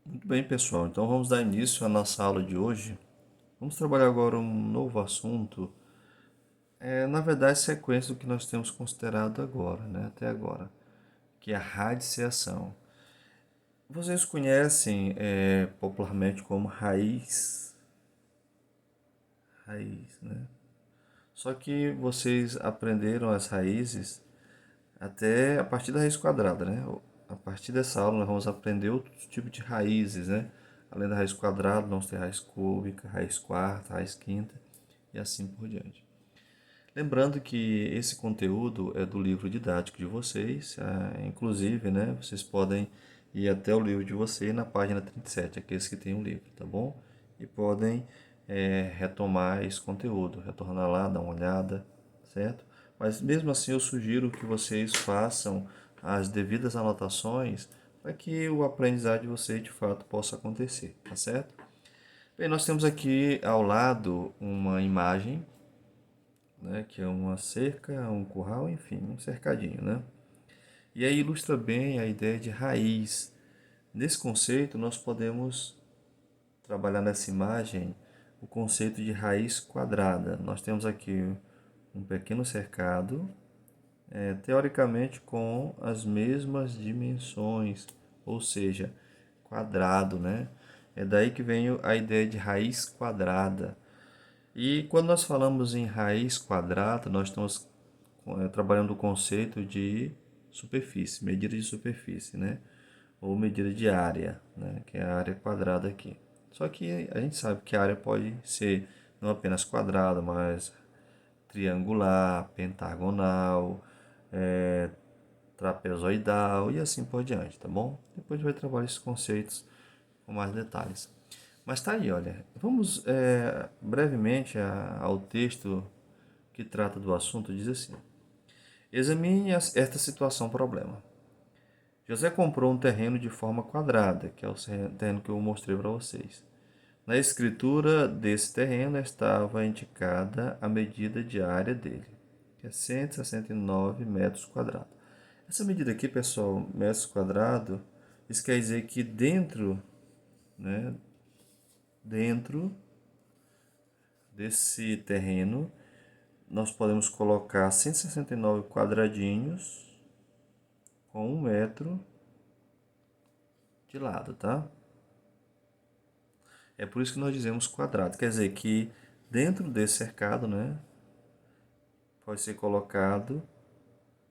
Muito bem, pessoal. Então vamos dar início à nossa aula de hoje. Vamos trabalhar agora um novo assunto. Na verdade, sequência do que nós temos considerado agora, né? Até agora, que é a radiciação. Vocês conhecem popularmente como raiz, né? Só que vocês aprenderam as raízes até a partir da raiz quadrada, né? A partir dessa aula nós vamos aprender outros tipos de raízes, né? Além da raiz quadrada, vamos ter raiz cúbica, raiz quarta, raiz quinta e assim por diante. Lembrando que esse conteúdo é do livro didático de vocês, inclusive, né? Vocês podem ir até o livro de vocês na página 37, aqueles que têm o livro, tá bom? E podem retomar esse conteúdo, retornar lá, dar uma olhada, certo? Mas mesmo assim eu sugiro que vocês façam as devidas anotações para que o aprendizado de vocês de fato possa acontecer, tá certo? Bem, nós temos aqui ao lado uma imagem, né, que é uma cerca, um curral, enfim, um cercadinho, né? E aí ilustra bem a ideia de raiz. Nesse conceito, nós podemos trabalhar nessa imagem o conceito de raiz quadrada. Nós temos aqui um pequeno cercado, teoricamente com as mesmas dimensões, ou seja, quadrado, né? É daí que vem a ideia de raiz quadrada. E quando nós falamos em raiz quadrada, nós estamos trabalhando o conceito de superfície, medida de superfície, né? Ou medida de área, né? Que é a área quadrada aqui. Só que a gente sabe que a área pode ser não apenas quadrada, mas triangular, pentagonal, é, trapezoidal e assim por diante, tá bom? Depois a gente vai trabalhar esses conceitos com mais detalhes. Mas tá aí, olha. Vamos brevemente ao texto que trata do assunto. Diz assim: examine esta situação problema. José comprou um terreno de forma quadrada, que é o terreno que eu mostrei para vocês. Na escritura desse terreno estava indicada a medida de área dele, que é 169 metros quadrados. Essa medida aqui, pessoal, metros quadrados, isso quer dizer que né, dentro desse terreno, nós podemos colocar 169 quadradinhos com 1 metro de lado, tá? É por isso que nós dizemos quadrado. Quer dizer que dentro desse cercado, né, pode ser colocado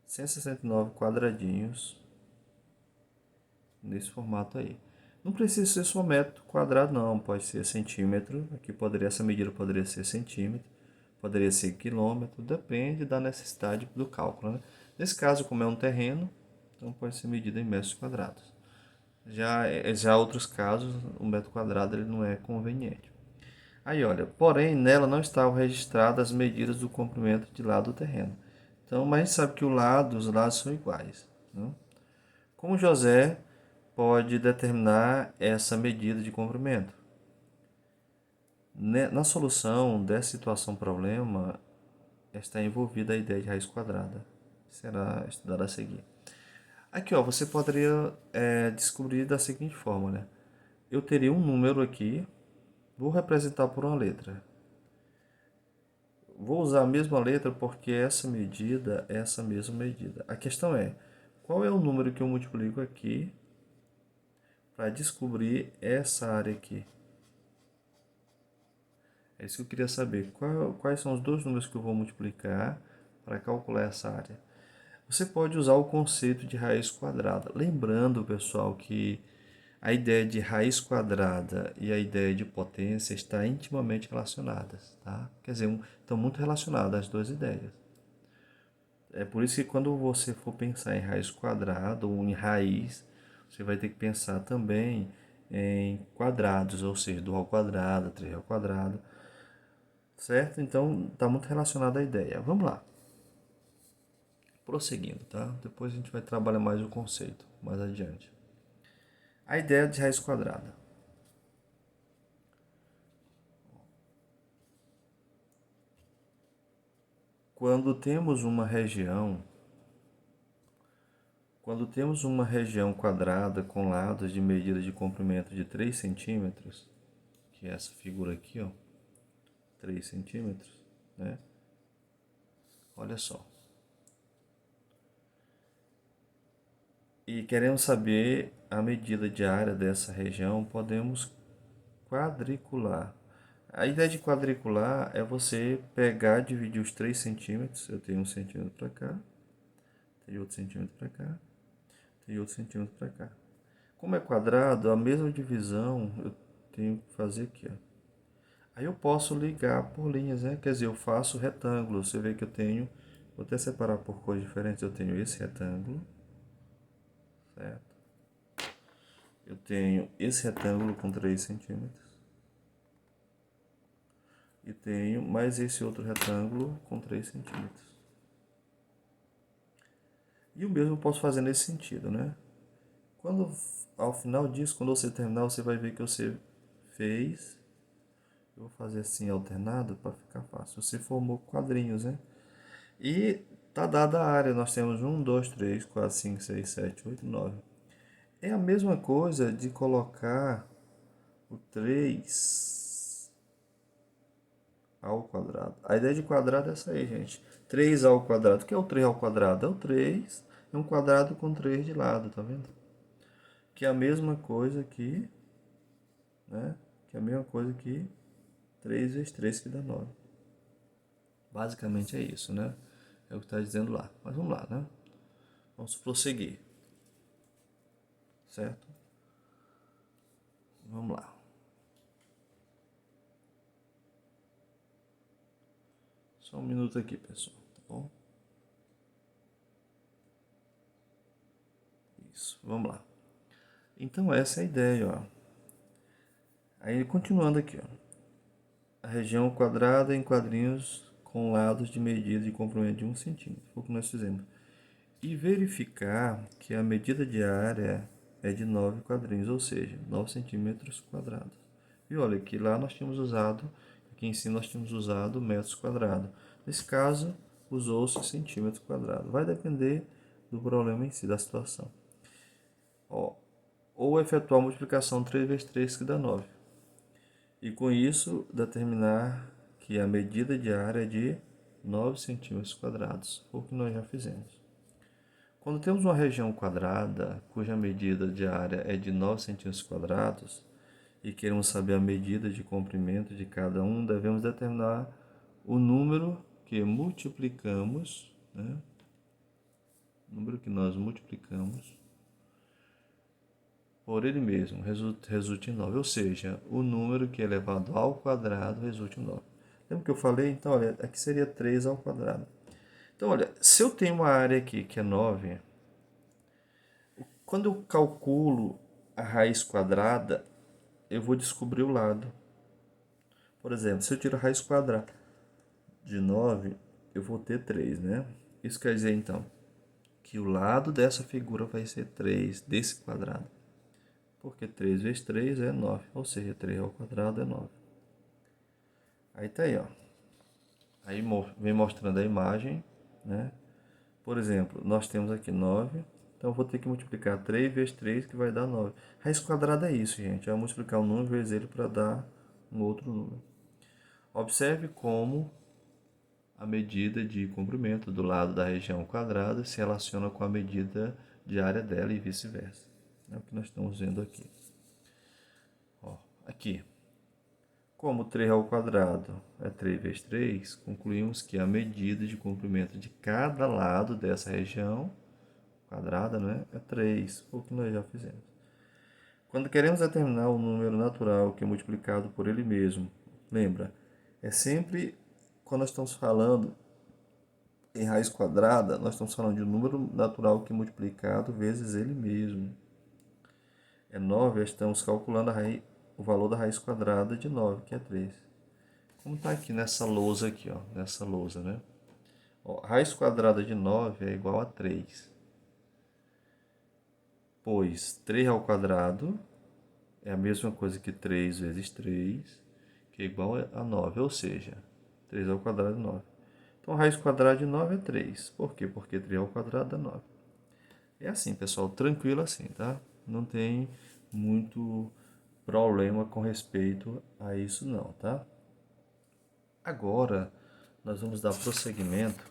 169 quadradinhos nesse formato aí. Não precisa ser só metro quadrado, não. Pode ser centímetro. Aqui essa medida poderia ser centímetro, poderia ser quilômetro. Depende da necessidade do cálculo, né? Nesse caso, como é um terreno, então pode ser medida em metros quadrados. Já outros casos, o metro quadrado ele não é conveniente. Aí, olha, porém, nela não estavam registradas as medidas do comprimento de lado do terreno. Então, mas a gente sabe que os lados são iguais, né? Como José pode determinar essa medida de comprimento? Na solução dessa situação problema está envolvida a ideia de raiz quadrada. Será estudada a seguir. Aqui, ó, você poderia descobrir da seguinte forma, né? Eu teria um número aqui, vou representar por uma letra. Vou usar a mesma letra porque essa medida é essa mesma medida. A questão é, qual é o número que eu multiplico aqui para descobrir essa área aqui? É isso que eu queria saber. Quais são os dois números que eu vou multiplicar para calcular essa área? Você pode usar o conceito de raiz quadrada. Lembrando, pessoal, que a ideia de raiz quadrada e a ideia de potência estão intimamente relacionadas, tá? Quer dizer, estão muito relacionadas as duas ideias. É por isso que quando você for pensar em raiz quadrada ou em raiz, você vai ter que pensar também em quadrados, ou seja, 2 ao quadrado, 3 ao quadrado, certo? Então está muito relacionado à ideia. Vamos lá, prosseguindo, tá? Depois a gente vai trabalhar mais o conceito, mais adiante. A ideia de raiz quadrada. Quando temos uma região Quando temos uma região quadrada com lados de medida de comprimento de 3 centímetros, que é essa figura aqui, ó, 3 centímetros, né? Olha só. E queremos saber a medida de área dessa região, podemos quadricular. A ideia de quadricular é você pegar, dividir os 3 centímetros, eu tenho 1 centímetro para cá, tem outro centímetro para cá, tem outro centímetro para cá. Como é quadrado, a mesma divisão eu tenho que fazer aqui, ó. Aí eu posso ligar por linhas, né? Quer dizer, eu faço retângulo. Você vê que eu tenho, vou até separar por cores diferentes. Eu tenho esse retângulo, certo? Eu tenho esse retângulo com 3 centímetros. E tenho mais esse outro retângulo com 3 centímetros. E o mesmo eu posso fazer nesse sentido, né? Quando, ao final disso, quando você terminar, você vai ver que você fez. Eu vou fazer assim alternado para ficar fácil. Você formou quadrinhos, né? E tá dada a área. Nós temos 1, 2, 3, 4, 5, 6, 7, 8, 9. É a mesma coisa de colocar o 3 ao quadrado. A ideia de quadrado é essa aí, gente. 3 ao quadrado. O que é o 3 ao quadrado? É o 3. É um quadrado com 3 de lado, tá vendo? Que é a mesma coisa que, né? Que é a mesma coisa que 3 vezes 3 que dá 9. Basicamente é isso, né? É o que está dizendo lá. Mas vamos lá, né? Vamos prosseguir. Certo? Vamos lá. Só um minuto aqui, pessoal, tá bom? Isso, vamos lá. Então essa é a ideia, ó. Aí continuando aqui, ó. A região quadrada em quadrinhos com lados de medida de comprimento de 1 centímetro. Foi o que nós fizemos. E verificar que a medida de área é de 9 quadrinhos, ou seja, 9 centímetros quadrados. E olha que lá nós tínhamos usado, aqui em cima nós tínhamos usado metros quadrados. Nesse caso, usou-se centímetros quadrados. Vai depender do problema em si, da situação. Ó, ou efetuar a multiplicação 3 vezes 3 que dá 9. E com isso, determinar que a medida de área é de 9 centímetros quadrados, o que nós já fizemos. Quando temos uma região quadrada, cuja medida de área é de 9 centímetros quadrados, e queremos saber a medida de comprimento de cada um, devemos determinar o número que multiplicamos, né? O número que nós multiplicamos por ele mesmo resulte em 9, ou seja, o número que é elevado ao quadrado resulte em 9. Lembra que eu falei? Então, olha, aqui seria 3 ao quadrado. Então, olha, se eu tenho uma área aqui que é 9, quando eu calculo a raiz quadrada, eu vou descobrir o lado. Por exemplo, se eu tiro a raiz quadrada de 9, eu vou ter 3, né? Isso quer dizer, então, que o lado dessa figura vai ser 3 desse quadrado. Porque 3 vezes 3 é 9, ou seja, 3 ao quadrado é 9. Aí tá aí, ó. Aí vem mostrando a imagem, né? Por exemplo, nós temos aqui 9, então eu vou ter que multiplicar 3 vezes 3, que vai dar 9. Raiz quadrada é isso, gente. É multiplicar um número vezes ele para dar um outro número. Observe como a medida de comprimento do lado da região quadrada se relaciona com a medida de área dela e vice-versa. É o que nós estamos vendo aqui. Ó, aqui, como 3 ao quadrado é 3 vezes 3, concluímos que a medida de comprimento de cada lado dessa região quadrada, né, é 3, o que nós já fizemos. Quando queremos determinar o número natural que é multiplicado por ele mesmo, lembra, é sempre quando nós estamos falando em raiz quadrada, nós estamos falando de um número natural que é multiplicado vezes ele mesmo. É 9, estamos calculando o valor da raiz quadrada de 9, que é 3. Como está aqui nessa lousa aqui, ó, nessa lousa, né? Ó, raiz quadrada de 9 é igual a 3. Pois 3 ao quadrado é a mesma coisa que 3 vezes 3, que é igual a 9, ou seja, 3 ao quadrado é 9. Então, raiz quadrada de 9 é 3. Por quê? Porque 3 ao quadrado é 9. É assim, pessoal, tranquilo assim, tá? Não tem muito problema com respeito a isso não, tá? Agora, nós vamos dar prosseguimento.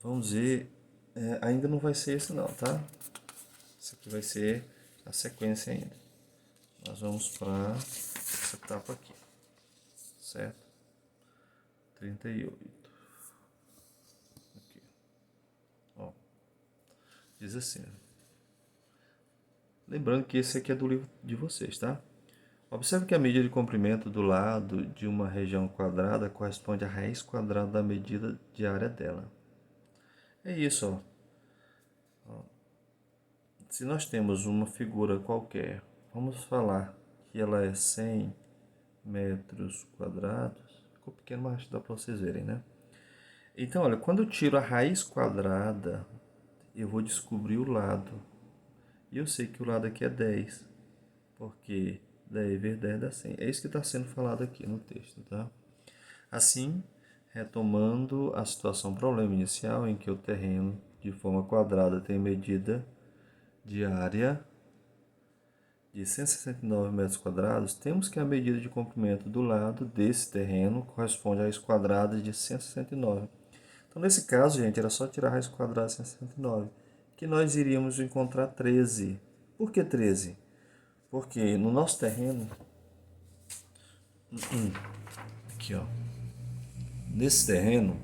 Vamos ver, ainda não vai ser esse não, tá? Isso aqui vai ser a sequência ainda. Nós vamos para essa etapa aqui, certo? 38. Aqui, ó. Diz assim, lembrando que esse aqui é do livro de vocês, tá? Observe que a medida de comprimento do lado de uma região quadrada corresponde à raiz quadrada da medida de área dela. É isso, ó. Se nós temos uma figura qualquer, vamos falar que ela é 100 metros quadrados. Ficou pequeno, mas dá para vocês verem, né? Então, olha, quando eu tiro a raiz quadrada, eu vou descobrir o lado. E eu sei que o lado aqui é 10, porque 10 vezes 10 dá 100. É isso que está sendo falado aqui no texto, tá? Assim, retomando a situação problema inicial, em que o terreno de forma quadrada tem medida de área de 169 metros quadrados, temos que a medida de comprimento do lado desse terreno corresponde à raiz quadrada de 169. Então, nesse caso, gente, era só tirar a raiz quadrada de 169, que nós iríamos encontrar 13. Por que 13? Porque no nosso terreno, aqui ó, nesse terreno,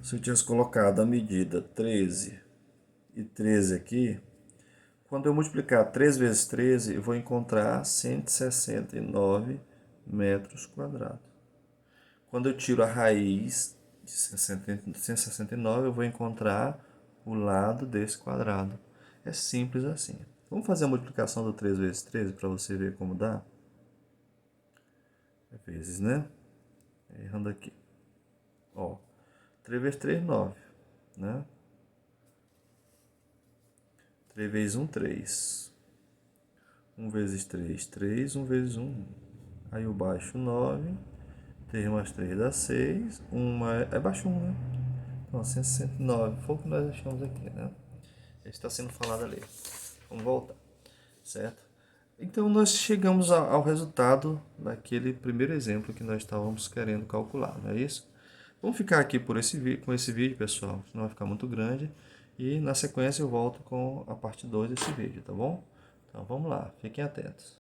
se eu tivesse colocado a medida 13 e 13 aqui, quando eu multiplicar 3 vezes 13, eu vou encontrar 169 metros quadrados. Quando eu tiro a raiz de 169, eu vou encontrar o lado desse quadrado. É simples assim. Vamos fazer a multiplicação do 3 vezes 13 para você ver como dá? É vezes, né? Errando aqui. Ó, 3 vezes 3, 9, né? 3 vezes 1, 3. 1 vezes 3, 3. 1 vezes 1, 1. Aí eu baixo 9. 3 mais 3 dá 6. 1 é baixo 1, né? Então, 169. Foi o que nós achamos aqui, né? Está sendo falado ali. Vamos voltar, certo? Então, nós chegamos ao resultado daquele primeiro exemplo que nós estávamos querendo calcular, não é isso? Vamos ficar aqui com esse vídeo, pessoal, senão vai ficar muito grande. E na sequência eu volto com a parte 2 desse vídeo, tá bom? Então vamos lá, fiquem atentos.